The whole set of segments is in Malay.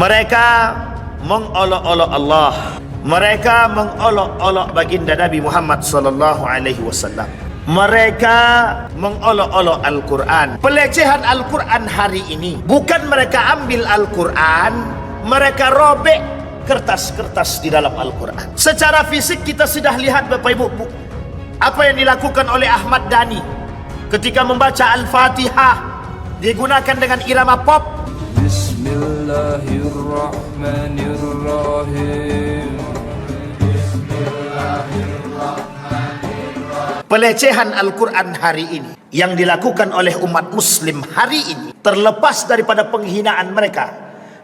Mereka mengolok-olok Allah, mereka mengolok-olok baginda Nabi Muhammad sallallahu alaihi wasallam. Mereka mengolok-olok Al-Quran. Pelecehan Al-Quran hari ini, bukan mereka ambil Al-Quran, mereka robek kertas-kertas di dalam Al-Quran. Secara fisik kita sudah lihat Bapak Ibu apa yang dilakukan oleh Ahmad Dhani ketika membaca Al-Fatihah digunakan dengan irama pop. Bismillahirrahmanirrahim. Pelecehan Al-Quran hari ini yang dilakukan oleh umat muslim hari ini, terlepas daripada penghinaan mereka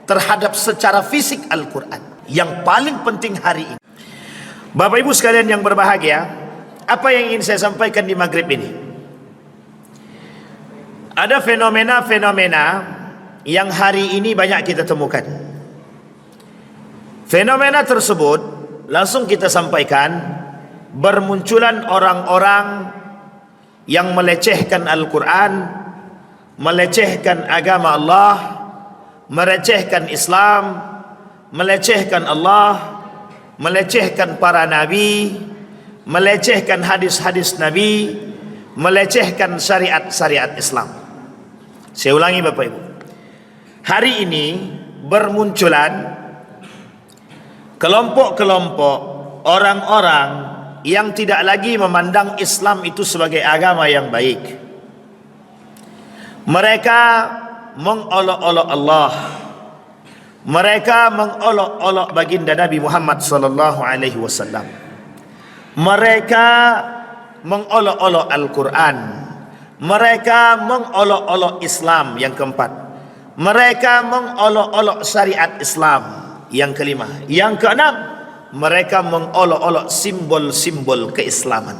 terhadap secara fisik Al-Quran, yang paling penting hari ini, Bapak Ibu sekalian yang berbahagia, apa yang ingin saya sampaikan di maghrib ini, ada fenomena-fenomena yang hari ini banyak kita temukan. Fenomena tersebut langsung kita sampaikan, bermunculan orang-orang yang melecehkan Al-Quran, melecehkan agama Allah, melecehkan Islam, melecehkan Allah, melecehkan para nabi, melecehkan hadis-hadis Nabi, melecehkan syariat-syariat Islam. Saya ulangi Bapak Ibu, hari ini bermunculan kelompok-kelompok orang-orang yang tidak lagi memandang Islam itu sebagai agama yang baik. Mereka mengolok-olok Allah, mereka mengolok-olok baginda Nabi Muhammad sallallahu alaihi wasallam. Mereka mengolok-olok Al-Quran, mereka mengolok-olok Islam. Yang keempat, mereka mengolok-olok syariat Islam. Yang kelima, yang keenam, mereka mengolok-olok simbol-simbol keislaman.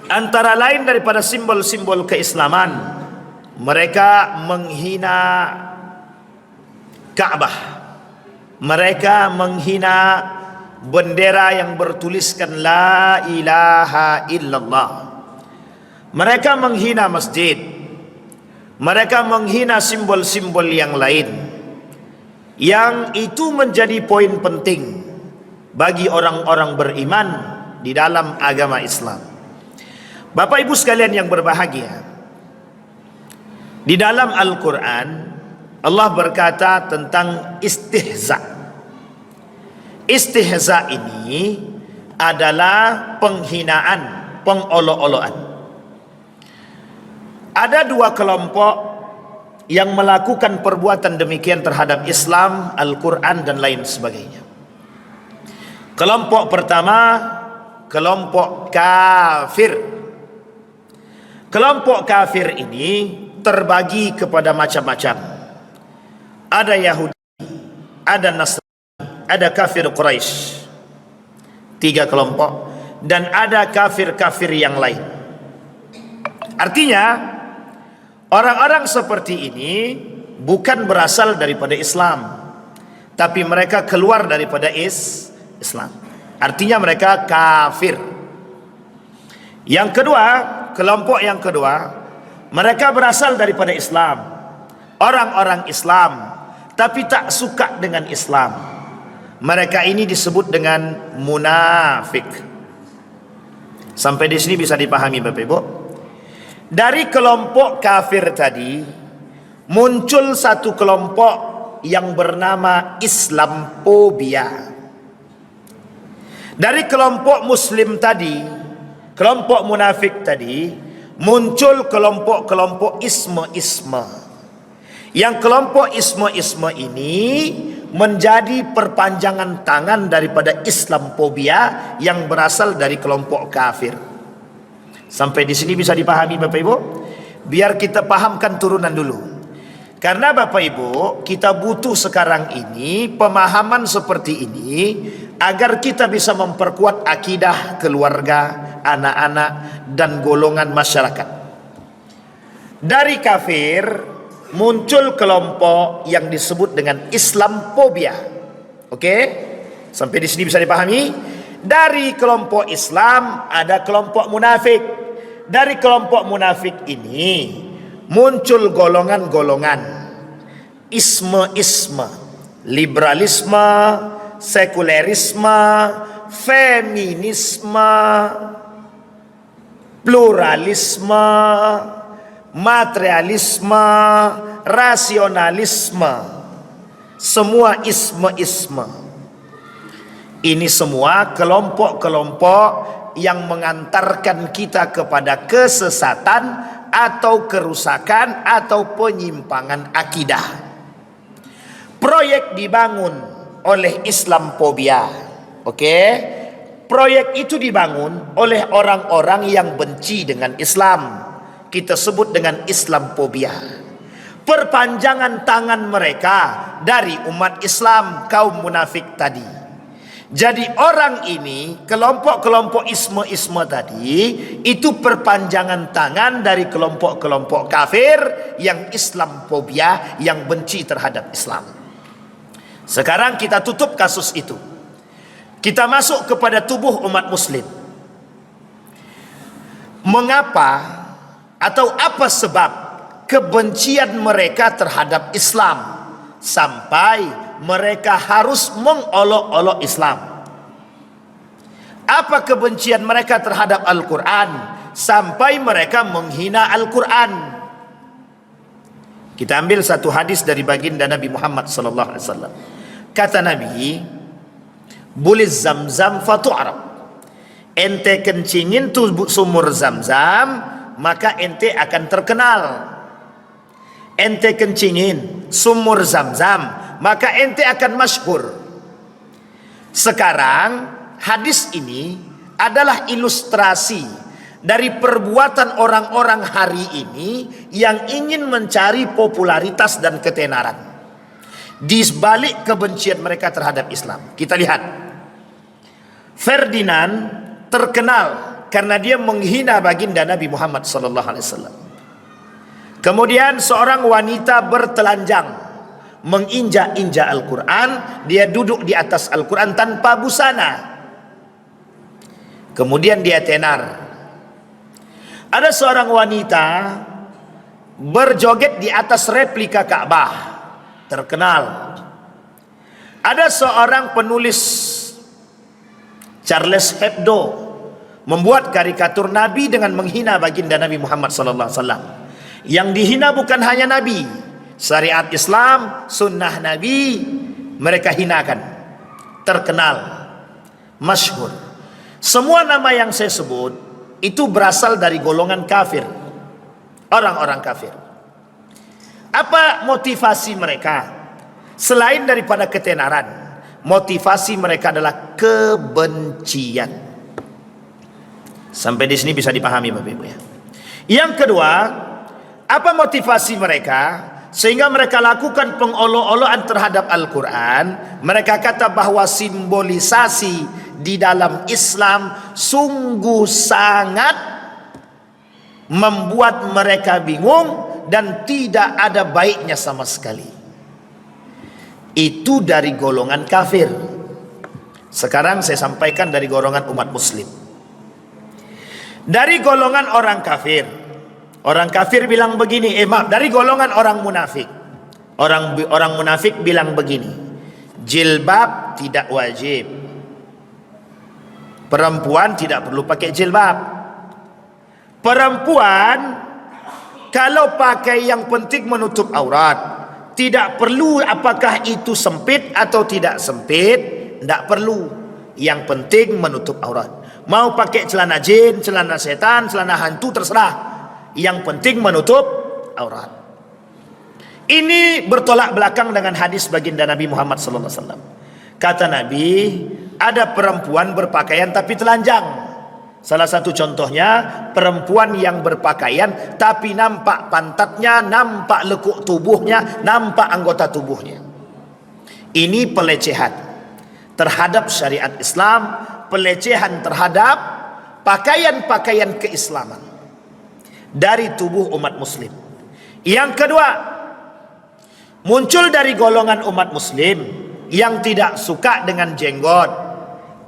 Antara lain daripada simbol-simbol keislaman, mereka menghina Ka'bah, mereka menghina bendera yang bertuliskan La ilaha illallah, mereka menghina masjid, mereka menghina simbol-simbol yang lain, yang itu menjadi poin penting bagi orang-orang beriman di dalam agama Islam. Bapak Ibu sekalian yang berbahagia, di dalam Al-Quran Allah berkata tentang istihza. Istihza ini adalah penghinaan, pengolok-olokan. Ada dua kelompok yang melakukan perbuatan demikian terhadap Islam, Al-Quran dan lain sebagainya. Kelompok pertama, kelompok kafir. Kelompok kafir ini terbagi kepada macam-macam. Ada Yahudi, ada Nasrani, ada kafir Quraisy. 3 kelompok. Dan ada kafir-kafir yang lain. Artinya orang-orang seperti ini bukan berasal daripada Islam, tapi mereka keluar daripada Islam. Artinya mereka kafir. Yang kedua, kelompok yang kedua, mereka berasal daripada Islam, orang-orang Islam, tapi tak suka dengan Islam. Mereka ini disebut dengan munafik. Sampai di sini bisa dipahami Bapak Ibu? Dari kelompok kafir tadi muncul satu kelompok yang bernama Islamophobia. Dari kelompok muslim tadi, kelompok munafik tadi, muncul kelompok-kelompok isme-isme. Yang kelompok isme-isme ini menjadi perpanjangan tangan daripada Islamophobia yang berasal dari kelompok kafir. Sampai di sini bisa dipahami Bapak Ibu? Biar kita pahamkan turunan dulu. Karena Bapak Ibu, kita butuh sekarang ini pemahaman seperti ini agar kita bisa memperkuat akidah keluarga, anak-anak dan golongan masyarakat. Dari kafir muncul kelompok yang disebut dengan Islamophobia. Oke? Sampai di sini bisa dipahami? Dari kelompok Islam ada kelompok munafik. Dari kelompok munafik ini muncul golongan-golongan isme-isme, liberalisme, sekulerisme, feminisme, pluralisme, materialisme, rasionalisme, semua isme-isme. Ini semua kelompok-kelompok yang mengantarkan kita kepada kesesatan atau kerusakan atau penyimpangan akidah. Proyek dibangun oleh Islamophobia. Oke? Proyek itu dibangun oleh orang-orang yang benci dengan Islam. Kita sebut dengan Islamophobia. Perpanjangan tangan mereka dari umat Islam, kaum munafik tadi. Jadi orang ini, kelompok-kelompok isme-isme tadi, itu perpanjangan tangan dari kelompok-kelompok kafir yang Islamophobia, yang benci terhadap Islam. Sekarang kita tutup kasus itu. Kita masuk kepada tubuh umat muslim. Mengapa atau apa sebab kebencian mereka terhadap Islam sampai mereka harus mengolok-olok Islam? Apa kebencian mereka terhadap Al-Quran sampai mereka menghina Al-Quran? Kita ambil satu hadis dari baginda Nabi Muhammad sallallahu alaihi wasallam. Kata Nabi, "Buliz Zamzam fatu'rab." Ente kencingin tu sumur Zamzam, maka ente akan terkenal. Ente kencingin sumur Zamzam, maka ente akan masyhur. Sekarang hadis ini adalah ilustrasi dari perbuatan orang-orang hari ini yang ingin mencari popularitas dan ketenaran di balik kebencian mereka terhadap Islam. Kita lihat, Ferdinand terkenal karena dia menghina baginda Nabi Muhammad sallallahu alaihi wasallam. Kemudian seorang wanita bertelanjang menginjak-injak Al-Quran. Dia duduk di atas Al-Quran tanpa busana. Kemudian dia tenar. Ada seorang wanita berjoget di atas replika Ka'bah, terkenal. Ada seorang penulis, Charles Hebdo, membuat karikatur Nabi dengan menghina baginda Nabi Muhammad sallallahu alaihi wasallam. Yang dihina bukan hanya Nabi, syariat Islam, sunnah Nabi, mereka hinakan. Terkenal, masyhur. Semua nama yang saya sebut itu berasal dari golongan kafir, orang-orang kafir. Apa motivasi mereka? Selain daripada ketenaran, motivasi mereka adalah kebencian. Sampai di sini bisa dipahami Bapak Ibu ya. Yang kedua, apa motivasi mereka sehingga mereka lakukan pengolok-olokan terhadap Al-Quran? Mereka kata bahwa simbolisasi di dalam Islam sungguh sangat membuat mereka bingung dan tidak ada baiknya sama sekali. Itu dari golongan kafir. Sekarang saya sampaikan dari golongan umat muslim. Dari golongan orang kafir, orang kafir bilang begini, dari golongan orang munafik. Orang munafik bilang begini, jilbab tidak wajib. Perempuan tidak perlu pakai jilbab. Perempuan kalau pakai yang penting menutup aurat, tidak perlu apakah itu sempit atau tidak sempit, tidak perlu. Yang penting menutup aurat. Mau pakai celana jin, celana setan, celana hantu, terserah. Yang penting menutup aurat. Ini bertolak belakang dengan hadis baginda Nabi Muhammad SAW. Kata Nabi, ada perempuan berpakaian tapi telanjang. Salah satu contohnya, perempuan yang berpakaian tapi nampak pantatnya, nampak lekuk tubuhnya, nampak anggota tubuhnya. Ini pelecehan terhadap syariat Islam, pelecehan terhadap pakaian-pakaian keislaman dari tubuh umat muslim. Yang kedua, muncul dari golongan umat muslim yang tidak suka dengan jenggot,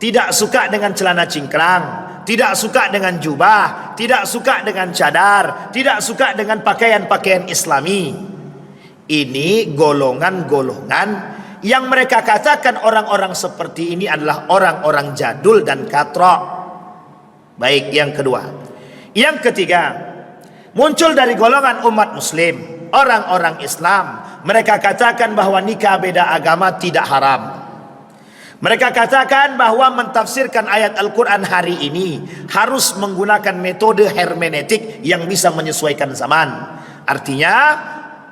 tidak suka dengan celana cingkrang, tidak suka dengan jubah, tidak suka dengan cadar, tidak suka dengan pakaian-pakaian Islami. Ini golongan-golongan yang mereka katakan orang-orang seperti ini adalah orang-orang jadul dan katrok. Baik, yang kedua. Yang ketiga, muncul dari golongan umat muslim, orang-orang Islam. Mereka katakan bahwa nikah beda agama tidak haram. Mereka katakan bahwa mentafsirkan ayat Al-Quran hari ini harus menggunakan metode hermeneutik yang bisa menyesuaikan zaman. Artinya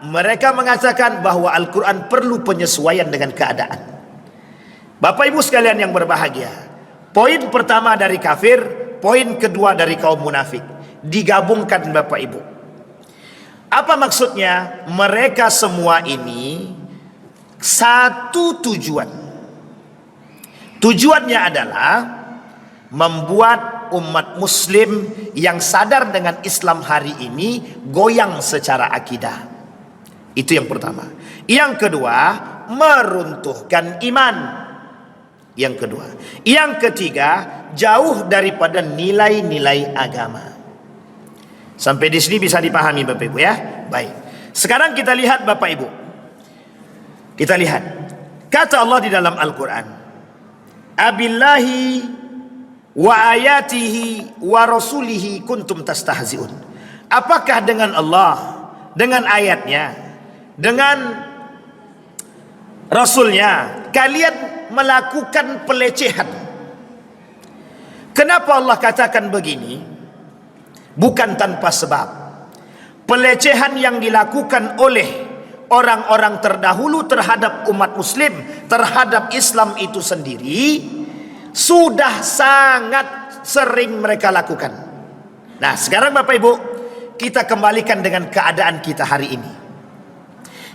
mereka mengatakan bahwa Al-Quran perlu penyesuaian dengan keadaan. Bapak ibu sekalian yang berbahagia, poin pertama dari kafir, poin kedua dari kaum munafik digabungkan Bapak ibu. Apa maksudnya? Mereka semua ini satu tujuan. Tujuannya adalah membuat umat muslim yang sadar dengan Islam hari ini goyang secara akidah. Itu yang pertama. Yang kedua, meruntuhkan iman. Yang kedua. Yang ketiga, jauh daripada nilai-nilai agama. Sampai di sini bisa dipahami Bapak Ibu ya? Baik. Sekarang kita lihat Bapak Ibu. Kita lihat. Kata Allah di dalam Al-Quran, Abillahi wa ayatihi wa rasulihi kuntum tastahzi'un. Apakah dengan Allah, dengan ayatnya, dengan rasulnya kalian melakukan pelecehan? Kenapa Allah katakan begini? Bukan tanpa sebab. Pelecehan yang dilakukan oleh orang-orang terdahulu terhadap umat muslim, terhadap Islam itu sendiri sudah sangat sering mereka lakukan. Nah sekarang Bapak Ibu, kita kembalikan dengan keadaan kita hari ini.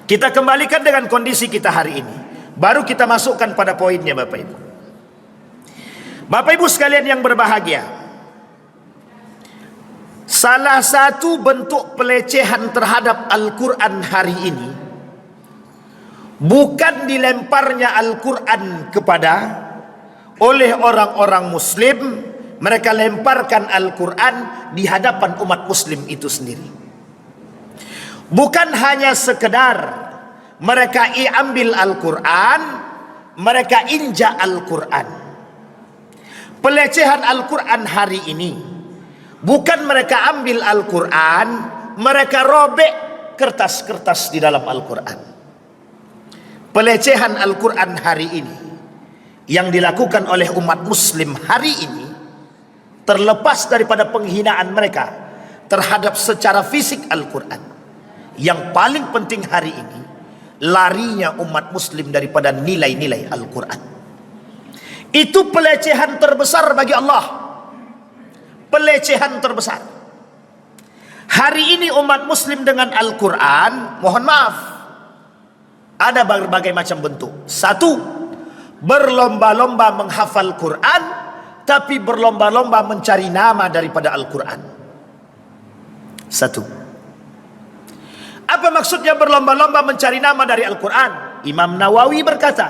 Kita kembalikan dengan kondisi kita hari ini. Baru kita masukkan pada poinnya Bapak Ibu. Bapak Ibu sekalian yang berbahagia, salah satu bentuk pelecehan terhadap Al-Quran hari ini bukan dilemparnya Al-Quran kepada oleh orang-orang muslim. Mereka lemparkan Al-Quran di hadapan umat muslim itu sendiri. Bukan hanya sekedar mereka ambil Al-Quran, mereka injak Al-Quran. Pelecehan Al-Quran hari ini bukan mereka ambil Al-Quran, mereka robek kertas-kertas di dalam Al-Quran. Pelecehan Al-Quran hari ini yang dilakukan oleh umat muslim hari ini, terlepas daripada penghinaan mereka terhadap secara fisik Al-Quran, yang paling penting hari ini larinya umat muslim daripada nilai-nilai Al-Quran. Itu pelecehan terbesar bagi Allah. Pelecehan terbesar. Hari ini umat muslim dengan Al-Quran, mohon maaf, ada berbagai macam bentuk. Satu, berlomba-lomba menghafal Quran, tapi berlomba-lomba mencari nama daripada Al-Quran. Satu. Apa maksudnya berlomba-lomba mencari nama dari Al-Quran? Imam Nawawi berkata,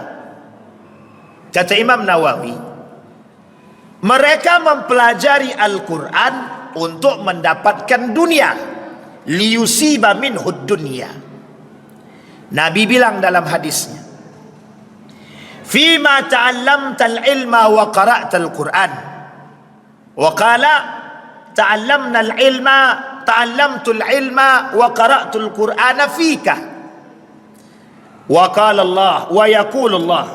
kata Imam Nawawi, mereka mempelajari Al-Quran untuk mendapatkan dunia, liyusiba minhud dunya. Nabi bilang dalam hadisnya, fima ta'allamtal ilma wa qara'tal Qur'an. Wa qala ta'allamna al-ilma, ta'allamtul ilma wa qara'tul Qur'ana fika. Wa qala Allah wa yaqulu Allah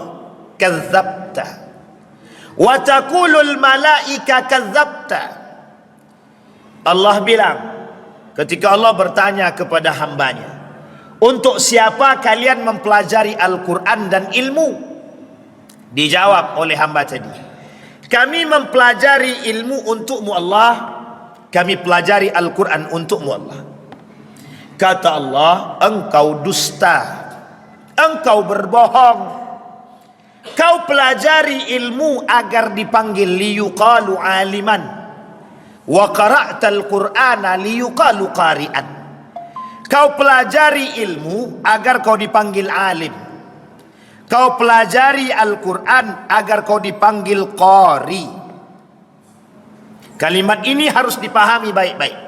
kadzabta wa taqulul malaika kadzabta. Allah bilang ketika Allah bertanya kepada hambanya, untuk siapa kalian mempelajari Al-Quran dan ilmu? Dijawab oleh hamba tadi, kami mempelajari ilmu untukmu Allah, kami pelajari Al-Quran untukmu Allah. Kata Allah, engkau dusta, engkau berbohong. Kau pelajari ilmu agar dipanggil liyuqalu aliman, wa qara'tal Qur'ana liyuqalu qari'an. Kau pelajari ilmu agar kau dipanggil alim. Kau pelajari Al-Quran agar kau dipanggil qari. Kalimat ini harus dipahami baik-baik.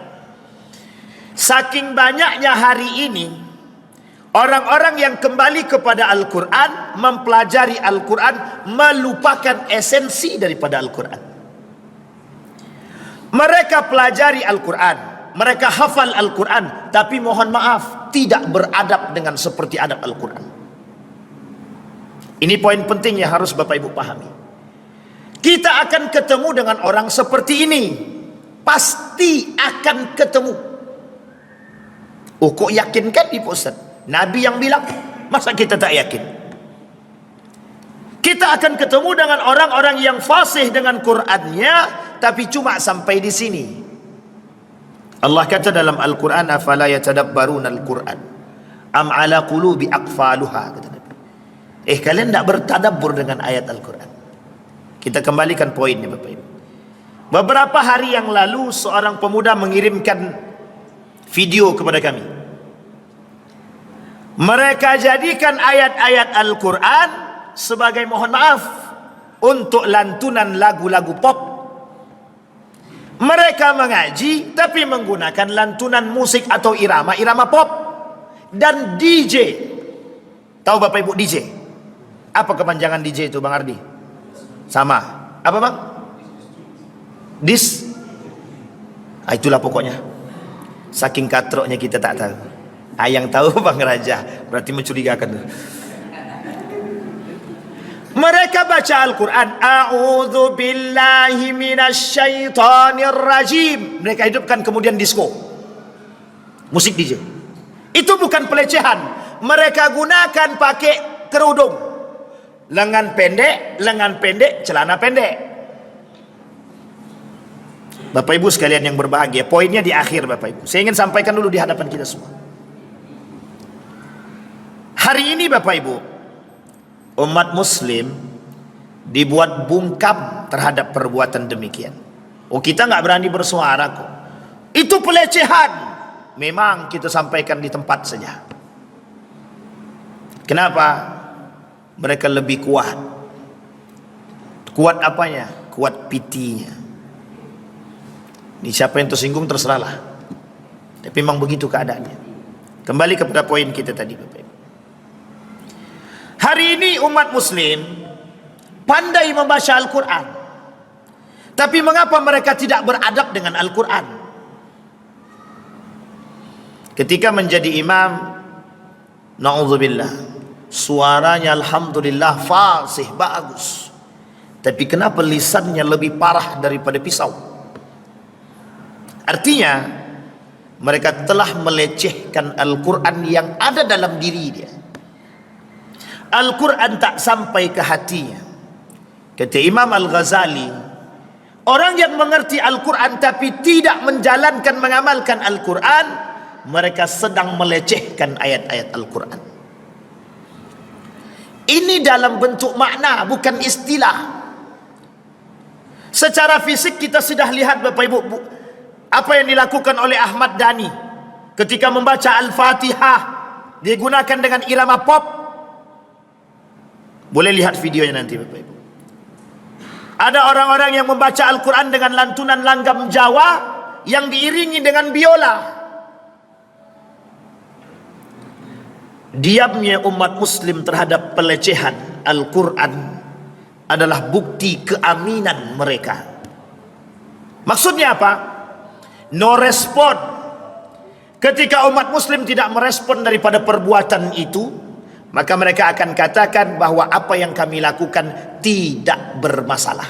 Saking banyaknya hari ini Orang-orang yang kembali kepada Al-Quran, mempelajari Al-Quran, melupakan esensi daripada Al-Quran. Mereka pelajari Al-Quran, mereka hafal Al-Quran, tapi mohon maaf, tidak beradab dengan seperti adab Al-Quran. Ini poin penting yang harus Bapak Ibu pahami. Kita akan ketemu dengan orang seperti ini, pasti akan ketemu. Oh, kok yakin kan Ibu Ustaz? Nabi yang bilang, masa kita tak yakin? Kita akan ketemu dengan orang-orang yang fasih dengan Qur'annya, tapi cuma sampai di sini. Allah kata dalam Al-Quran, afala yatadabbaruna al-Quran am ala qulubi aqfaluha, kata Nabi. Kalian tak bertadabbur dengan ayat Al-Quran. Kita kembalikan poinnya Bapak Ibu. Beberapa hari yang lalu seorang pemuda mengirimkan video kepada kami. Mereka jadikan ayat-ayat Al-Quran sebagai, mohon maaf, untuk lantunan lagu-lagu pop. Mereka mengaji tapi menggunakan lantunan musik atau irama-irama pop. Dan DJ. Tahu Bapak Ibu DJ? Apa kepanjangan DJ itu Bang Ardi? Sama. Apa Bang? Itulah pokoknya. Saking katroknya kita tak tahu. Yang tahu Bang Raja, berarti mencurigakan. Mereka baca Al-Quran, a'udzu billahi minasyaitonir rajim. Mereka hidupkan kemudian disco, musik DJ. Itu bukan pelecehan. Mereka gunakan pakai kerudung, lengan pendek, celana pendek. Bapak Ibu sekalian yang berbahagia, poinnya di akhir Bapak Ibu. Saya ingin sampaikan dulu di hadapan kita semua. Hari ini Bapak Ibu, umat muslim dibuat bungkam terhadap perbuatan demikian. Oh, kita nggak berani bersuara kok. Itu pelecehan. Memang kita sampaikan di tempat saja. Kenapa? Mereka lebih kuat. Kuat apanya? Kuat pitinya. Ini siapa yang tersinggung terserahlah. Tapi memang begitu keadaannya. Kembali kepada poin kita tadi Bapak Ibu. Hari ini umat muslim pandai membaca Al-Quran, tapi mengapa mereka tidak beradab dengan Al-Quran? Ketika menjadi imam, na'udzubillah, suaranya alhamdulillah fasih, bagus, tapi kenapa lisannya lebih parah daripada pisau? Artinya mereka telah melecehkan Al-Quran yang ada dalam diri dia. Al-Quran tak sampai ke hatinya. Kata Imam Al-Ghazali, orang yang mengerti Al-Quran tapi tidak menjalankan, mengamalkan Al-Quran, mereka sedang melecehkan ayat-ayat Al-Quran. Ini dalam bentuk makna, bukan istilah. Secara fisik kita sudah lihat Bapak Ibu, apa yang dilakukan oleh Ahmad Dhani ketika membaca Al-Fatihah, digunakan dengan irama pop. Boleh lihat videonya nanti Bapak Ibu. Ada orang-orang yang membaca Al-Quran dengan lantunan langgam Jawa yang diiringi dengan biola. Diamnya umat muslim terhadap pelecehan Al-Quran adalah bukti keaminan mereka. Maksudnya apa? No respon. Ketika umat muslim tidak merespon daripada perbuatan itu, maka mereka akan katakan bahwa apa yang kami lakukan tidak bermasalah.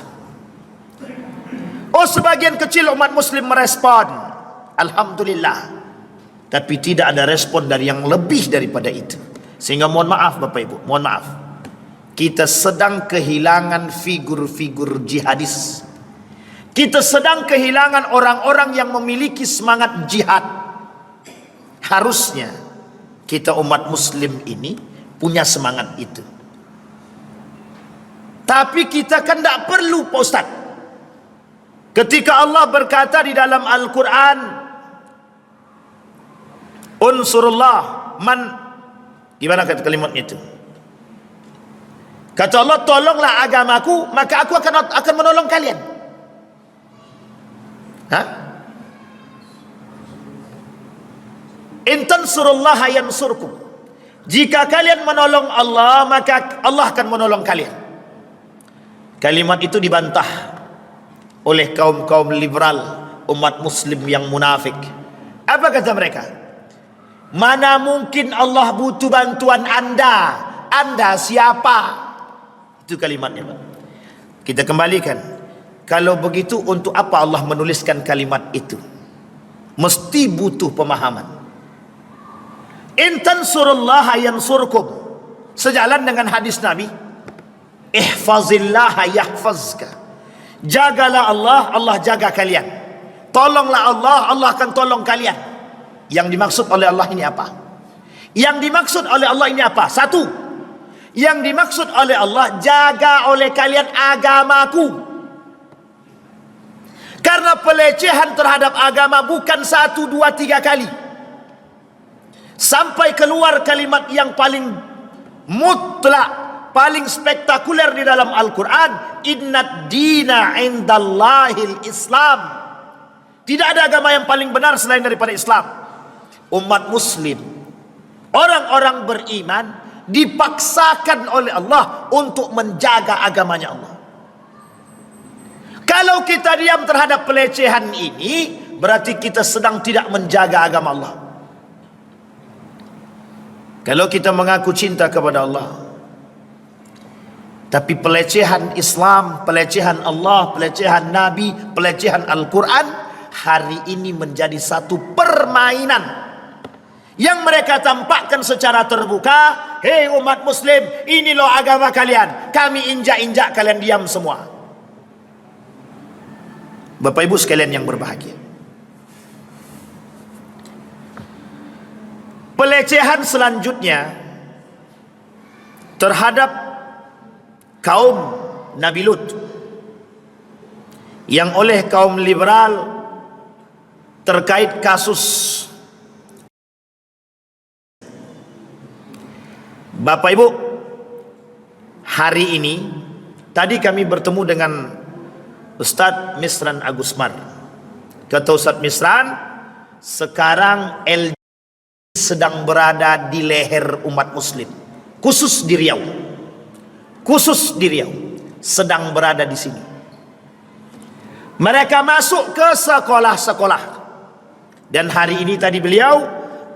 Oh, sebagian kecil umat muslim merespon, alhamdulillah, tapi tidak ada respon dari yang lebih daripada itu. Sehingga mohon maaf Bapak Ibu, mohon maaf, kita sedang kehilangan figur-figur jihadis. Kita sedang kehilangan orang-orang yang memiliki semangat jihad. Harusnya kita umat muslim ini punya semangat itu. Tapi kita kan tidak perlu Pak Ustaz. Ketika Allah berkata di dalam Al-Quran, unsurullah man, gimana kata kalimatnya itu? Kata Allah, tolonglah agamaku, maka aku akan menolong kalian. In tansurullaha yansurkum. Jika kalian menolong Allah, maka Allah akan menolong kalian. Kalimat itu dibantah oleh kaum-kaum liberal, umat muslim yang munafik. Apa kata mereka? Mana mungkin Allah butuh bantuan Anda? Anda siapa? Itu kalimatnya, Pak. Kita kembalikan. Kalau begitu, untuk apa Allah menuliskan kalimat itu? Mesti butuh pemahaman. In tansurullaha yansurkum. Sejalan dengan hadis Nabi, ihfazillaha yahfazka. Jagalah Allah, Allah jaga kalian. Tolonglah Allah, Allah akan tolong kalian. Yang dimaksud oleh Allah ini apa? Yang dimaksud oleh Allah ini apa? Satu, yang dimaksud oleh Allah, jaga oleh kalian agamaku. Karena pelecehan terhadap agama bukan 1, 2, 3 kali. Sampai keluar kalimat yang paling mutlak, paling spektakuler di dalam Al-Quran, innad dina indallahil Islam. Tidak ada agama yang paling benar selain daripada Islam. Umat muslim, orang-orang beriman, dipaksakan oleh Allah untuk menjaga agamanya Allah. Kalau kita diam terhadap pelecehan ini, berarti kita sedang tidak menjaga agama Allah. Kalau kita mengaku cinta kepada Allah, tapi pelecehan Islam, pelecehan Allah, pelecehan Nabi, pelecehan Al-Quran, hari ini menjadi satu permainan yang mereka tampakkan secara terbuka. Hei umat muslim, ini loh agama kalian, kami injak-injak, kalian diam semua. Bapak ibu sekalian yang berbahagia, pelecehan selanjutnya terhadap kaum Nabi Lut yang oleh kaum liberal terkait kasus. Bapak ibu, hari ini tadi kami bertemu dengan Ustadz Misran Agusmar. Kata Ustadz Misran, sekarang LG sedang berada di leher umat muslim, khusus di Riau. Khusus di Riau sedang berada di sini. Mereka masuk ke sekolah-sekolah. Dan hari ini tadi beliau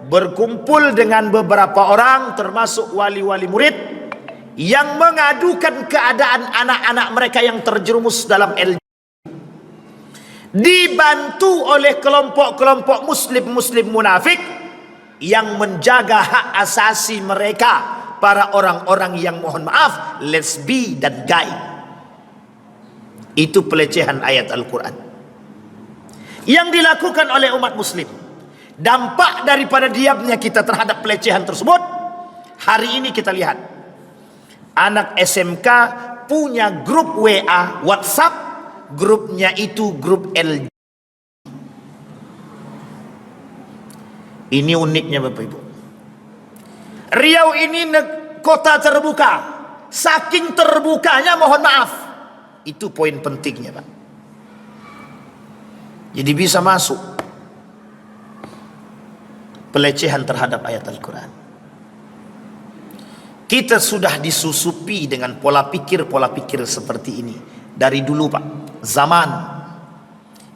berkumpul dengan beberapa orang, termasuk wali-wali murid, yang mengadukan keadaan anak-anak mereka yang terjerumus dalam LG, dibantu oleh kelompok-kelompok muslim munafik yang menjaga hak asasi mereka, para orang-orang yang mohon maaf lesbi dan gay. Itu pelecehan ayat Al-Quran yang dilakukan oleh umat muslim. Dampak daripada diamnya kita terhadap pelecehan tersebut, hari ini kita lihat anak SMK punya grup WA WhatsApp, grupnya itu grup LG. Ini uniknya Bapak Ibu. Riau ini kota terbuka. Saking terbukanya, mohon maaf, itu poin pentingnya Pak. Jadi bisa masuk pelecehan terhadap ayat Al-Quran. Kita sudah disusupi dengan pola pikir seperti ini dari dulu Pak. Zaman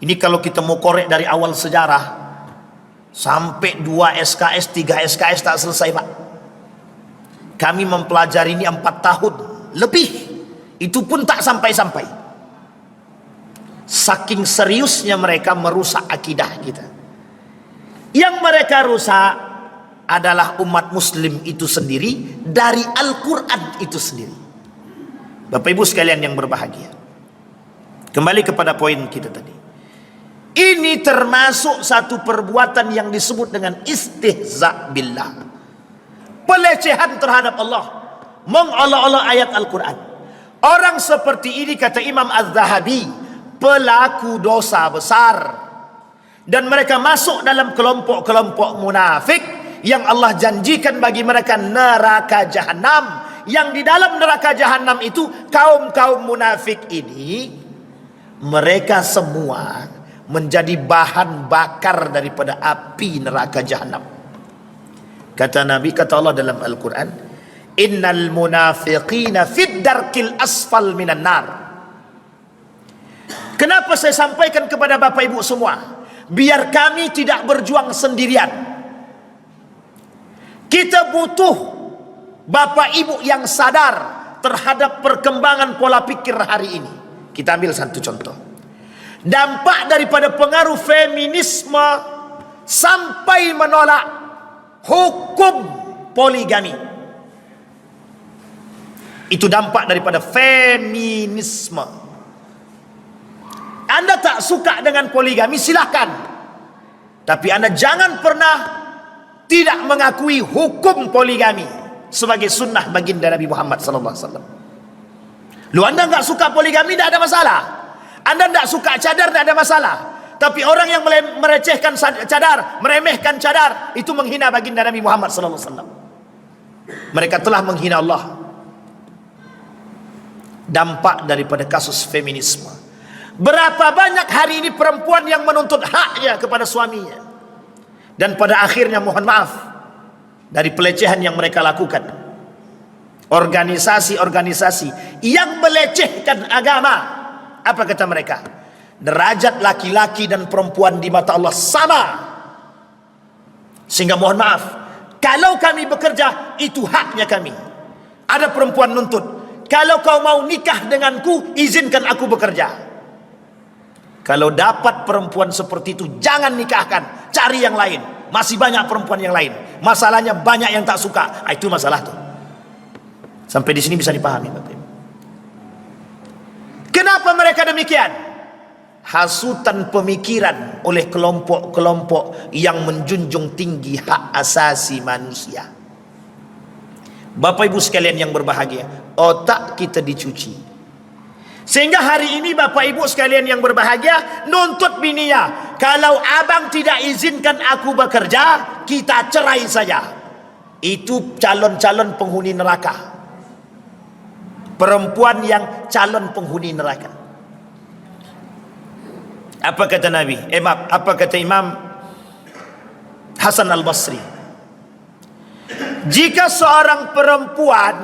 ini kalau kita mau korek dari awal sejarah, sampai 2 SKS, 3 SKS tak selesai Pak. Kami mempelajari ini 4 tahun lebih, itu pun tak sampai-sampai. Saking seriusnya mereka merusak akidah kita. Yang mereka rusak adalah umat muslim itu sendiri, dari Al-Quran itu sendiri. Bapak ibu sekalian yang berbahagia, kembali kepada poin kita tadi. Ini termasuk satu perbuatan yang disebut dengan istihza billah, pelecehan terhadap Allah, mengolok-olok ayat Al-Quran. Orang seperti ini, kata Imam Az-Zahabi, pelaku dosa besar, dan mereka masuk dalam kelompok-kelompok munafik yang Allah janjikan bagi mereka neraka jahanam. Yang di dalam neraka jahanam itu, kaum-kaum munafik ini, mereka semua menjadi bahan bakar daripada api neraka jahanam. Kata Nabi, kata Allah dalam Al-Quran, innal munafiqina fid darkil asfal minan nar. Kenapa saya sampaikan kepada Bapak Ibu semua? Biar kami tidak berjuang sendirian. Kita butuh Bapak Ibu yang sadar terhadap perkembangan pola pikir hari ini. Kita ambil satu contoh. Dampak daripada pengaruh feminisme sampai menolak hukum poligami. Itu dampak daripada feminisme. Anda tak suka dengan poligami, silahkan. Tapi Anda jangan pernah tidak mengakui hukum poligami sebagai sunnah baginda Nabi Muhammad SAW. Lu Anda nggak suka poligami, tidak ada masalah. Anda tidak suka cadar, tidak ada masalah. Tapi orang yang merecehkan cadar, meremehkan cadar, itu menghina baginda Nabi Muhammad SAW. Mereka telah menghina Allah. Dampak daripada kasus feminisme. Berapa banyak hari ini perempuan yang menuntut haknya kepada suaminya, dan pada akhirnya mohon maaf dari pelecehan yang mereka lakukan. Organisasi-organisasi yang melecehkan agama, apa kata mereka? Derajat laki-laki dan perempuan di mata Allah sama. Sehingga mohon maaf, kalau kami bekerja, itu haknya kami. Ada perempuan nuntut, kalau kau mau nikah denganku, izinkan aku bekerja. Kalau dapat perempuan seperti itu, jangan nikahkan, cari yang lain. Masih banyak perempuan yang lain. Masalahnya banyak yang tak suka. Itu masalah tuh. Sampai di sini bisa dipahami, Bapak Ibu. Kenapa mereka demikian? Hasutan pemikiran oleh kelompok-kelompok yang menjunjung tinggi hak asasi manusia. Bapak Ibu sekalian yang berbahagia, otak kita dicuci. Sehingga hari ini Bapak Ibu sekalian yang berbahagia nuntut bininya, kalau abang tidak izinkan aku bekerja, kita cerai saja. Itu calon-calon penghuni neraka. Perempuan yang calon penghuni neraka. Apa kata Nabi? Apa kata Imam Hasan Al-Basri? Jika seorang perempuan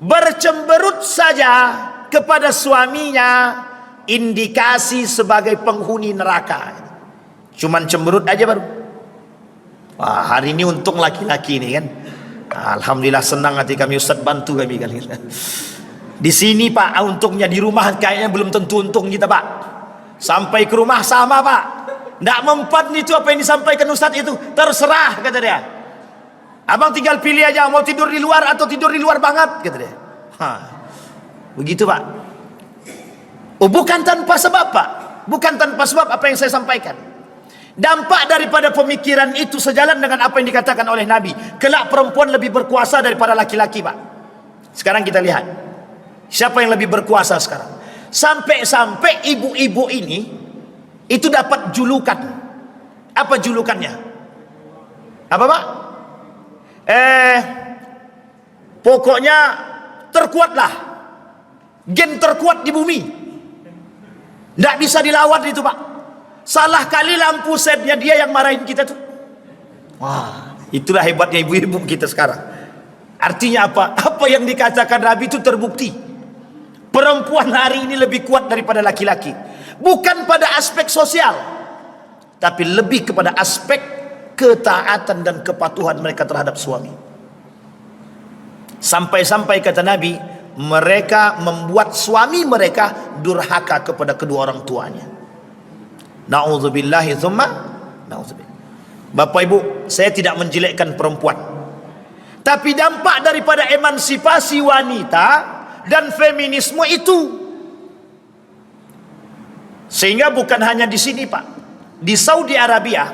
bercemberut saja kepada suaminya, indikasi sebagai penghuni neraka. Cuman cemberut aja baru. Wah, hari ini untung laki-laki ini kan. Alhamdulillah senang hati kami, Ustaz bantu kami kali. Di sini Pak, untungnya di rumah kayaknya belum tentu untung kita Pak. Sampai ke rumah sama Pak. Tidak mempan itu apa yang disampaikan Ustaz itu. Terserah kata dia. Abang tinggal pilih aja mau tidur di luar atau tidur di luar banget kata dia. Begitu Pak. Oh, bukan tanpa sebab Pak. Bukan tanpa sebab apa yang saya sampaikan. Dampak daripada pemikiran itu sejalan dengan apa yang dikatakan oleh Nabi. Kelak perempuan lebih berkuasa daripada laki-laki Pak. Sekarang kita lihat. Siapa yang lebih berkuasa sekarang? Sampai-sampai ibu-ibu ini itu dapat julukan. Apa julukannya? Apa Pak? Pokoknya terkuatlah. Gen terkuat di bumi. Tidak bisa dilawan itu Pak. Salah kali lampu setnya dia yang marahin kita tuh. Wah, itulah hebatnya ibu-ibu kita sekarang. Artinya apa? Apa yang dikatakan Nabi itu terbukti. Perempuan hari ini lebih kuat daripada laki-laki. Bukan pada aspek sosial, tapi lebih kepada aspek ketaatan dan kepatuhan mereka terhadap suami. Sampai-sampai kata Nabi, mereka membuat suami mereka durhaka kepada kedua orang tuanya. Na'udzubillahi tsumma na'udzubillah. Bapak Ibu, saya tidak menjelekkan perempuan. Tapi dampak daripada emansipasi wanita dan feminisme itu. Sehingga bukan hanya di sini Pak. Di Saudi Arabia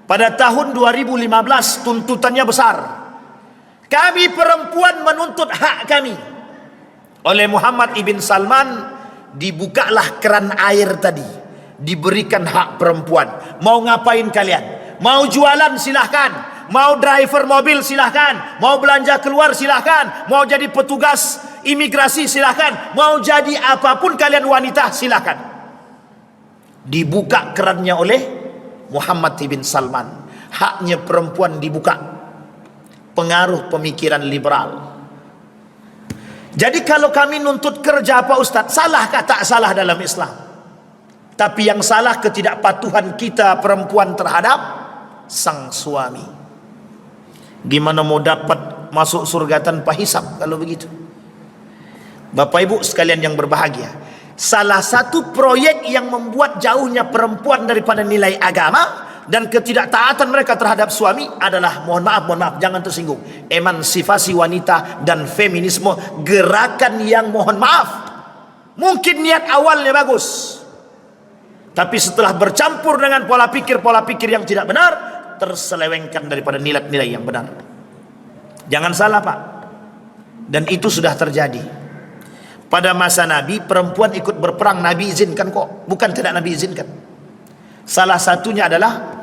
pada tahun 2015 tuntutannya besar. Kami perempuan menuntut hak kami. Oleh Muhammad ibn Salman dibukalah keran air tadi, diberikan hak perempuan. Mau ngapain kalian? Mau jualan silahkan, mau driver mobil silahkan, mau belanja keluar silahkan, mau jadi petugas imigrasi silahkan, mau jadi apapun kalian wanita silahkan. Dibuka kerannya oleh Muhammad ibn Salman. haknya perempuan dibuka. Pengaruh pemikiran liberal. Jadi kalau kami nuntut kerja Pak Ustaz, salahkah? Tak salah dalam Islam. Tapi yang salah ketidakpatuhan kita perempuan terhadap sang suami. Gimana mau dapat masuk surga tanpa hisab kalau begitu? Bapak Ibu sekalian yang berbahagia, salah satu proyek yang membuat jauhnya perempuan daripada nilai agama dan ketidaktaatan mereka terhadap suami adalah, mohon maaf, jangan tersinggung, emansipasi wanita dan feminisme. Gerakan yang, mohon maaf, mungkin niat awalnya bagus, tapi setelah bercampur dengan pola pikir yang tidak benar, terselewengkan daripada nilai-nilai yang benar. Jangan salah Pak, dan itu sudah terjadi. Pada masa Nabi, perempuan ikut berperang, Nabi izinkan kok, bukan tidak Nabi izinkan. Salah satunya adalah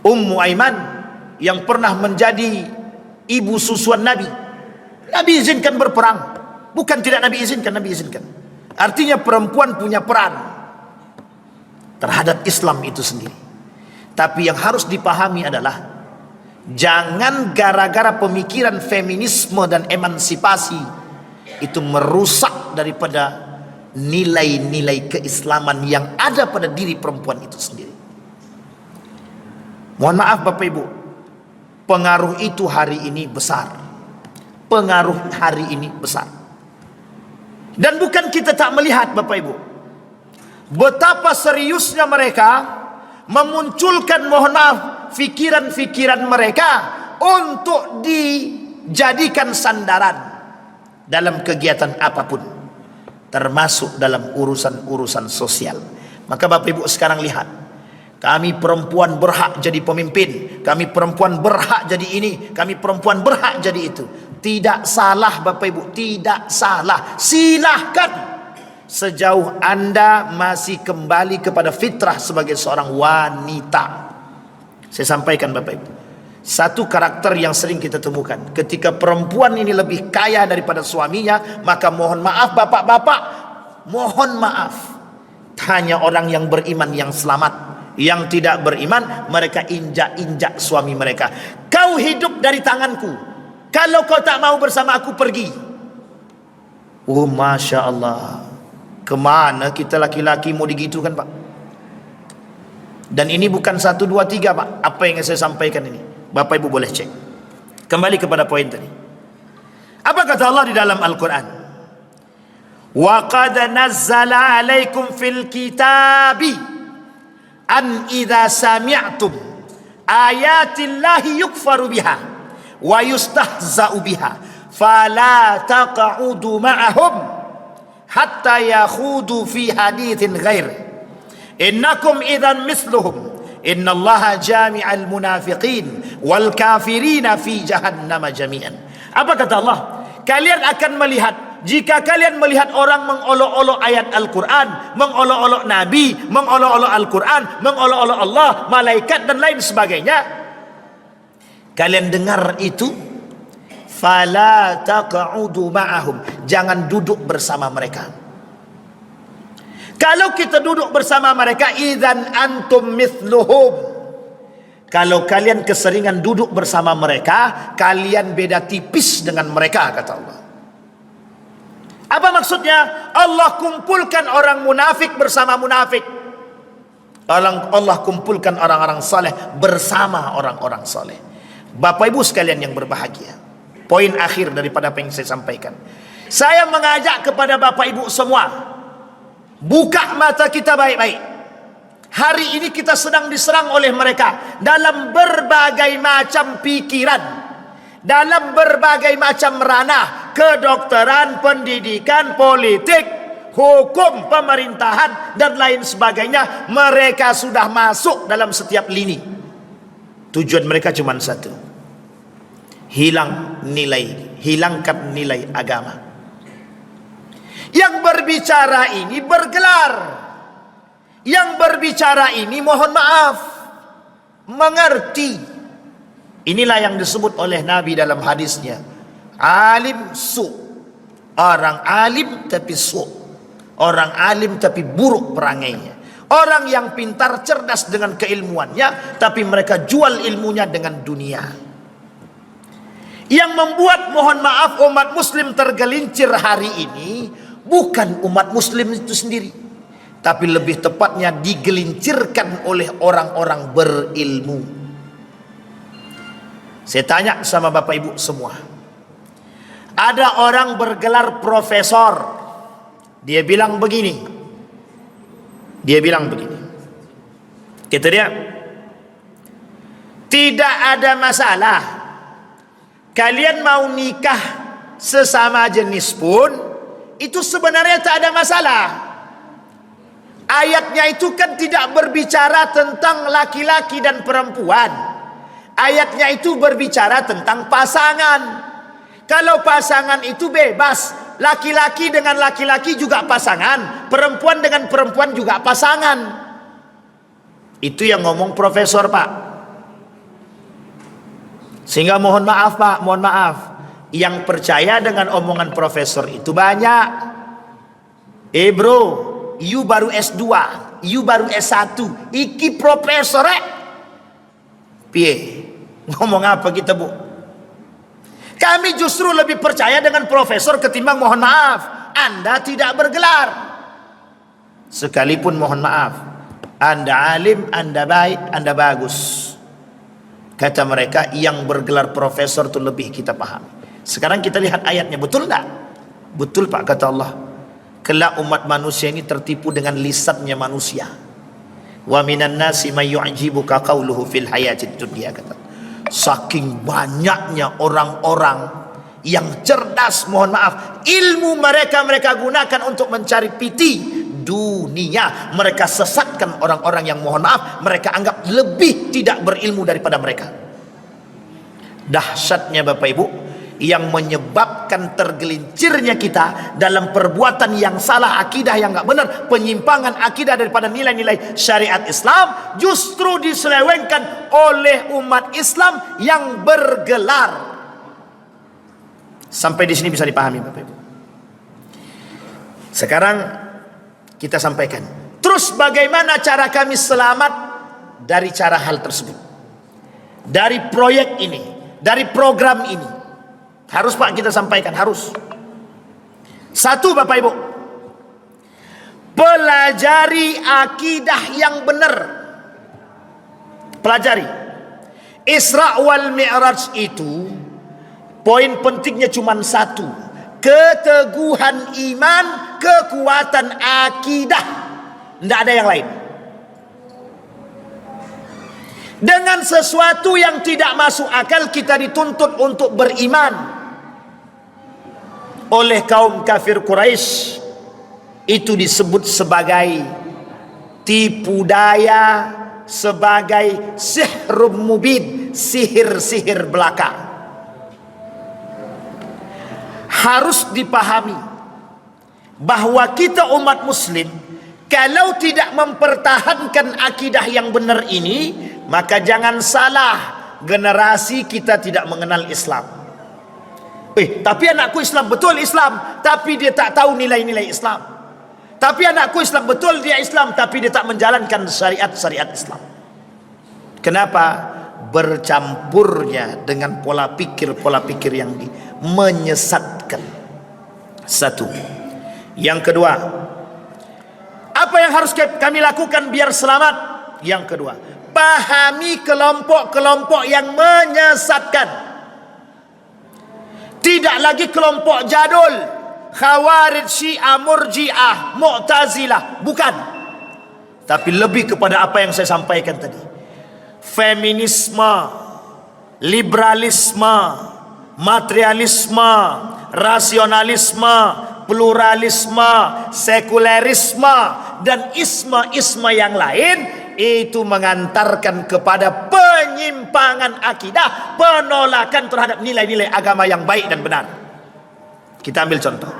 Ummu Aiman yang pernah menjadi ibu susuan Nabi. Nabi izinkan berperang, bukan tidak Nabi izinkan, Nabi izinkan. Artinya perempuan punya peran terhadap Islam itu sendiri. Tapi yang harus dipahami adalah, jangan gara-gara pemikiran feminisme dan emansipasi itu merusak daripada nilai-nilai keislaman yang ada pada diri perempuan itu sendiri. Mohon maaf Bapak Ibu, pengaruh itu hari ini besar. Pengaruh hari ini besar. Dan bukan kita tak melihat Bapak Ibu, betapa seriusnya mereka memunculkan, mohon maaf, fikiran-fikiran mereka untuk dijadikan sandaran dalam kegiatan apapun, termasuk dalam urusan-urusan sosial. Maka Bapak Ibu sekarang lihat, kami perempuan berhak jadi pemimpin, kami perempuan berhak jadi ini, kami perempuan berhak jadi itu. Tidak salah Bapak Ibu, tidak salah. Silahkan, sejauh Anda masih kembali kepada fitrah sebagai seorang wanita. Saya sampaikan Bapak Ibu, satu karakter yang sering kita temukan, ketika perempuan ini lebih kaya daripada suaminya, maka mohon maaf bapak-bapak, mohon maaf, hanya orang yang beriman yang selamat. Yang tidak beriman, mereka injak-injak suami mereka. Kau hidup dari tanganku, kalau kau tak mau bersama aku, pergi. Oh Masya Allah, kemana kita laki-laki mau digitukan Pak? Dan ini bukan 1, 2, 3 Pak, apa yang saya sampaikan ini, Bapak Ibu boleh cek. Kembali kepada poin tadi. Apa kata Allah di dalam Al-Quran? Wa qad nazzala alaikum fil kitabi an idza sami'tum ayatillahi yukfaru biha wa yustahza'u biha fala taq'udu ma'ahum hatta yakhudu fi haditsin ghair innakum idzan mithluhum innallaha jami'al munafiqin wal kafirina fi jahannam jami'an. Apa kata Allah? Kalian akan melihat, jika kalian melihat orang mengolok-olok ayat Al-Quran, mengolok-olok Nabi, mengolok-olok Al-Quran, mengolok-olok Allah, malaikat dan lain sebagainya, kalian dengar itu, fala taq'udu ma'ahum, jangan duduk bersama mereka. Kalau kita duduk bersama mereka, idzan antum mithluhum, kalau kalian keseringan duduk bersama mereka, kalian beda tipis dengan mereka, kata Allah. Apa maksudnya? Allah kumpulkan orang munafik bersama munafik. Allah kumpulkan orang-orang saleh bersama orang-orang saleh. Bapak Ibu sekalian yang berbahagia, poin akhir daripada apa yang saya sampaikan, saya mengajak kepada Bapak Ibu semua, buka mata kita baik-baik. Hari ini kita sedang diserang oleh mereka dalam berbagai macam pikiran, dalam berbagai macam ranah, kedokteran, pendidikan, politik, hukum, pemerintahan, dan lain sebagainya. Mereka sudah masuk dalam setiap lini. Tujuan mereka cuma satu: hilangkan nilai agama. Yang berbicara ini bergelar, yang berbicara ini mohon maaf, mengerti. Inilah yang disebut oleh Nabi dalam hadisnya, alim su, orang alim tapi su, orang alim tapi buruk perangainya. Orang yang pintar, cerdas dengan keilmuannya, tapi mereka jual ilmunya dengan dunia. Yang membuat, mohon maaf, umat muslim tergelincir hari ini bukan umat muslim itu sendiri, tapi lebih tepatnya digelincirkan oleh orang-orang berilmu. Saya tanya sama Bapak Ibu semua, ada orang bergelar profesor, dia bilang begini, kata dia, tidak ada masalah kalian mau nikah sesama jenis pun, itu sebenarnya tak ada masalah. Ayatnya itu kan tidak berbicara tentang laki-laki dan perempuan. Ayatnya itu berbicara tentang pasangan. Kalau pasangan itu bebas, laki-laki dengan laki-laki juga pasangan, perempuan dengan perempuan juga pasangan. Itu yang ngomong profesor, Pak. Sehingga mohon maaf, Pak, mohon maaf, yang percaya dengan omongan profesor itu banyak. Bro, you baru S2, you baru S1, iki profesor piye? Ngomong apa kita, Bu? Kami justru lebih percaya dengan profesor ketimbang, mohon maaf, Anda tidak bergelar. Sekalipun mohon maaf, Anda alim, Anda baik, Anda bagus. Kata mereka, yang bergelar profesor itu lebih kita paham. Sekarang kita lihat ayatnya, betul tak? Betul, Pak, kata Allah. Kelak umat manusia ini tertipu dengan lisannya manusia. Wa minan nasi may yu'jibuka qawluhu fil hayatid dunya, kata. Saking banyaknya orang-orang yang cerdas, mohon maaf, ilmu mereka gunakan untuk mencari piti dunia. Mereka sesatkan orang-orang yang, mohon maaf, mereka anggap lebih tidak berilmu daripada mereka. Dahsyatnya Bapak Ibu, yang menyebabkan tergelincirnya kita dalam perbuatan yang salah, akidah yang enggak benar, penyimpangan akidah daripada nilai-nilai syariat Islam, justru diselewengkan oleh umat Islam yang bergelar. Sampai di sini bisa dipahami, Bapak Ibu. Sekarang kita sampaikan, terus bagaimana cara kami selamat dari cara hal tersebut, dari proyek ini, dari program ini. Harus, Pak, kita sampaikan, harus. Satu, Bapak Ibu, pelajari akidah yang benar. Pelajari. Isra wal Mi'raj itu poin pentingnya cuma satu: keteguhan iman, kekuatan akidah. Tidak ada yang lain. Dengan sesuatu yang tidak masuk akal, kita dituntut untuk beriman. Oleh kaum kafir Quraisy itu disebut sebagai tipu daya, sebagai sihrun mubin, sihir-sihir belaka. Harus dipahami bahwa kita umat muslim, kalau tidak mempertahankan akidah yang benar ini, maka jangan salah, generasi kita tidak mengenal Islam. Tapi anakku Islam, betul Islam, tapi dia tak tahu nilai-nilai Islam. Tapi anakku Islam, betul dia Islam, tapi dia tak menjalankan syariat-syariat Islam. Kenapa? Bercampurnya dengan pola pikir yang menyesatkan. Satu. Yang kedua, apa yang harus kami lakukan biar selamat? Yang kedua, pahami kelompok-kelompok yang menyesatkan. Tidak lagi kelompok jadul, Khawarij, Syiah, Murji'ah, Mu'tazilah, bukan. Tapi lebih kepada apa yang saya sampaikan tadi. Feminisme, liberalisme, materialisme, rasionalisme, pluralisme, sekulerisme, dan isme-isme yang lain, itu mengantarkan kepada penyimpangan akidah, penolakan terhadap nilai-nilai agama yang baik dan benar. Kita ambil contoh.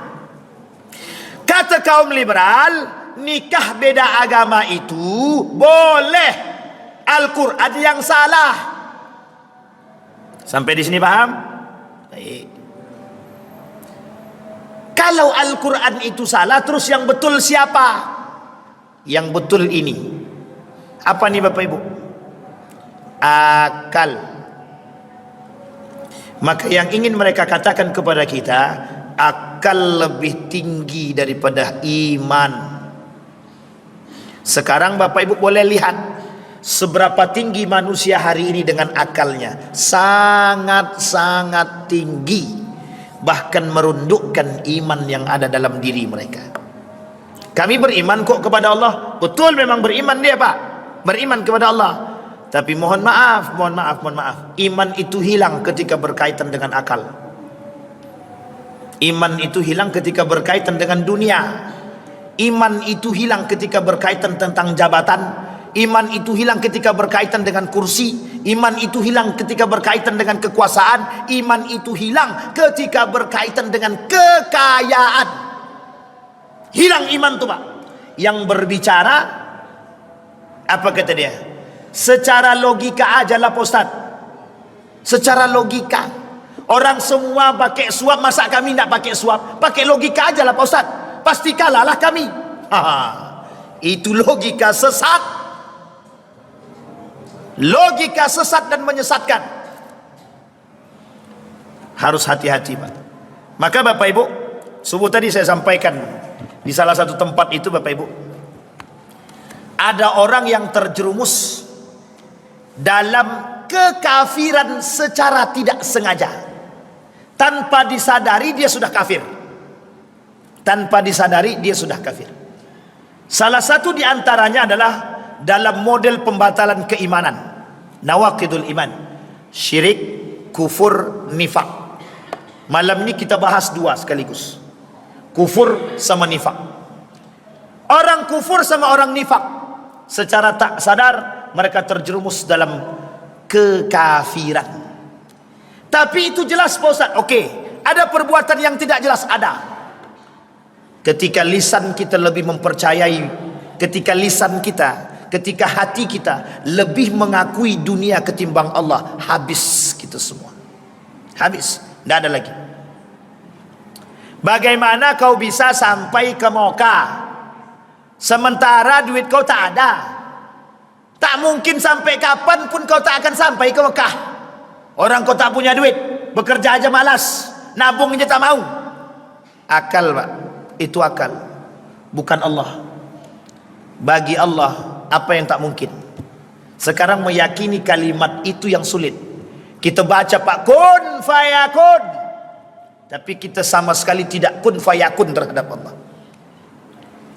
Kata kaum liberal, nikah beda agama itu boleh, Al-Quran yang salah. Sampai di sini paham? Baik. Kalau Al-Quran itu salah, terus yang betul siapa? yang betul ini. Apa nih Bapak Ibu? Akal. Maka yang ingin mereka katakan kepada kita, akal lebih tinggi daripada iman. Sekarang Bapak Ibu boleh lihat seberapa tinggi manusia hari ini dengan akalnya. Sangat-sangat tinggi, bahkan merundukkan iman yang ada dalam diri mereka. Kami beriman kok kepada Allah. Betul, memang beriman dia Pak, beriman kepada Allah. Tapi mohon maaf, iman itu hilang ketika berkaitan dengan akal. Iman itu hilang ketika berkaitan dengan dunia. Iman itu hilang ketika berkaitan tentang jabatan. Iman itu hilang ketika berkaitan dengan kursi. Iman itu hilang ketika berkaitan dengan kekuasaan. Iman itu hilang ketika berkaitan dengan kekayaan. Hilang iman tuh Pak. Yang berbicara, apa kata dia? Secara logika aja lah Pak Ustaz. Secara logika. Orang semua pakai suap, masa kami tidak pakai suap? Pakai logika aja lah Pak Ustaz. Pasti kalah lah kami. Itu logika sesat. Logika sesat dan menyesatkan. Harus hati-hati Pak. Maka Bapak Ibu, subuh tadi saya sampaikan di salah satu tempat itu Bapak Ibu, ada orang yang terjerumus dalam kekafiran secara tidak sengaja. Tanpa disadari dia sudah kafir. Tanpa disadari dia sudah kafir. Salah satu di antaranya adalah dalam model pembatalan keimanan, nawaqidul iman, syirik, kufur, nifak. Malam ini kita bahas dua sekaligus, kufur sama nifak. Orang kufur sama orang nifak, secara tak sadar mereka terjerumus dalam kekafiran. Tapi itu jelas Pak Ustaz. Oke, ada perbuatan yang tidak jelas, ada. Ketika lisan kita lebih mempercayai, ketika lisan kita, ketika hati kita lebih mengakui dunia ketimbang Allah, habis kita semua. Habis, tidak ada lagi. Bagaimana kau bisa sampai ke Mekah sementara duit kau tak ada? Tak mungkin, sampai kapan pun kau tak akan sampai ke Mekah. Orang kau tak punya duit, bekerja aja malas, nabung aja tak mau. Akal Pak, itu akal, bukan Allah. Bagi Allah apa yang tak mungkin. Sekarang meyakini kalimat itu yang sulit. Kita baca Pak, kun fayakun, tapi kita sama sekali tidak kun fayakun terhadap Allah.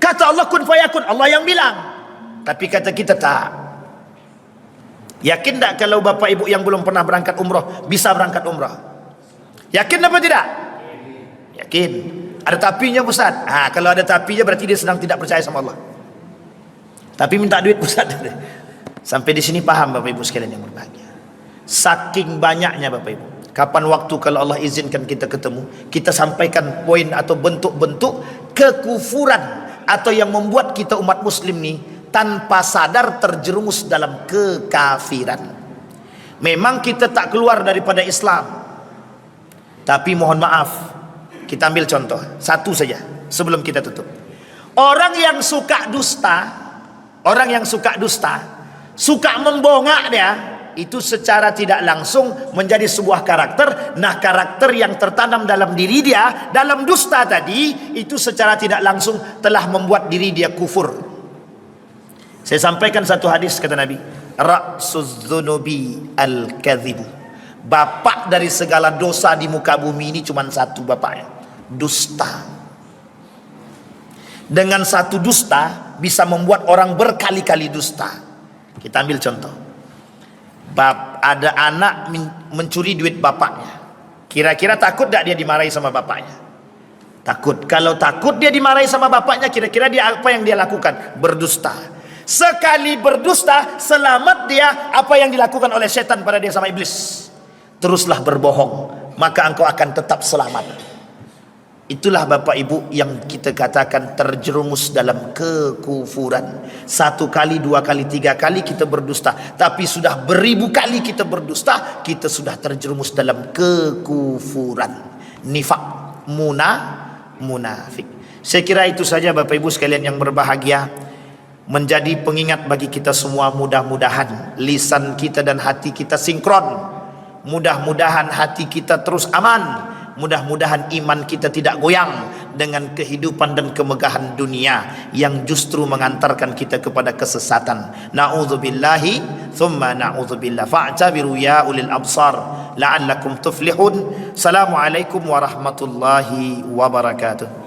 Kata Allah kun fayakun, Allah yang bilang, tapi kata kita tak. Yakin tak kalau Bapak Ibu yang belum pernah berangkat umrah bisa berangkat umrah? Yakin apa tidak? Yakin. Ada tapinya Ustaz. Kalau ada tapinya berarti dia sedang tidak percaya sama Allah. Tapi minta duit Ustaz. Sampai di sini paham Bapak Ibu sekalian yang berbahagia. Saking banyaknya Bapak Ibu, kapan waktu kalau Allah izinkan kita ketemu, kita sampaikan poin atau bentuk-bentuk kekufuran atau yang membuat kita umat muslim nih tanpa sadar terjerumus dalam kekafiran. Memang kita tak keluar daripada Islam, tapi mohon maaf, kita ambil contoh satu saja sebelum kita tutup. Orang yang suka dusta, suka membongak dia, itu secara tidak langsung menjadi sebuah karakter. Nah, karakter yang tertanam dalam diri dia dalam dusta tadi, itu secara tidak langsung telah membuat diri dia kufur. Saya sampaikan satu hadis, kata Nabi, ra'suz dzunubi al-kadzibu. Bapak dari segala dosa di muka bumi ini cuma satu bapaknya, dusta. Dengan satu dusta bisa membuat orang berkali-kali dusta. Kita ambil contoh. Ada anak mencuri duit bapaknya. Kira-kira takut tak dia dimarahi sama bapaknya? Takut. Kalau takut dia dimarahi sama bapaknya, kira-kira dia apa yang dia lakukan? Berdusta. Sekali berdusta, selamat dia apa yang dilakukan oleh setan pada dia sama iblis. Teruslah berbohong, maka engkau akan tetap selamat. Itulah Bapak Ibu yang kita katakan terjerumus dalam kekufuran. Satu kali, dua kali, tiga kali kita berdusta, tapi sudah beribu kali kita berdusta, kita sudah terjerumus dalam kekufuran. Nifak, munafik. Saya kira itu saja Bapak Ibu sekalian yang berbahagia. menjadi pengingat bagi kita semua. Mudah-mudahan lisan kita dan hati kita sinkron, mudah-mudahan hati kita terus aman, mudah-mudahan iman kita tidak goyang dengan kehidupan dan kemegahan dunia yang justru mengantarkan kita kepada kesesatan. Na'udzubillahi thumma na'udzubillah. Fa'tabiru ya ulil absar la'allakum tuflihun. Assalamualaikum warahmatullahi wabarakatuh.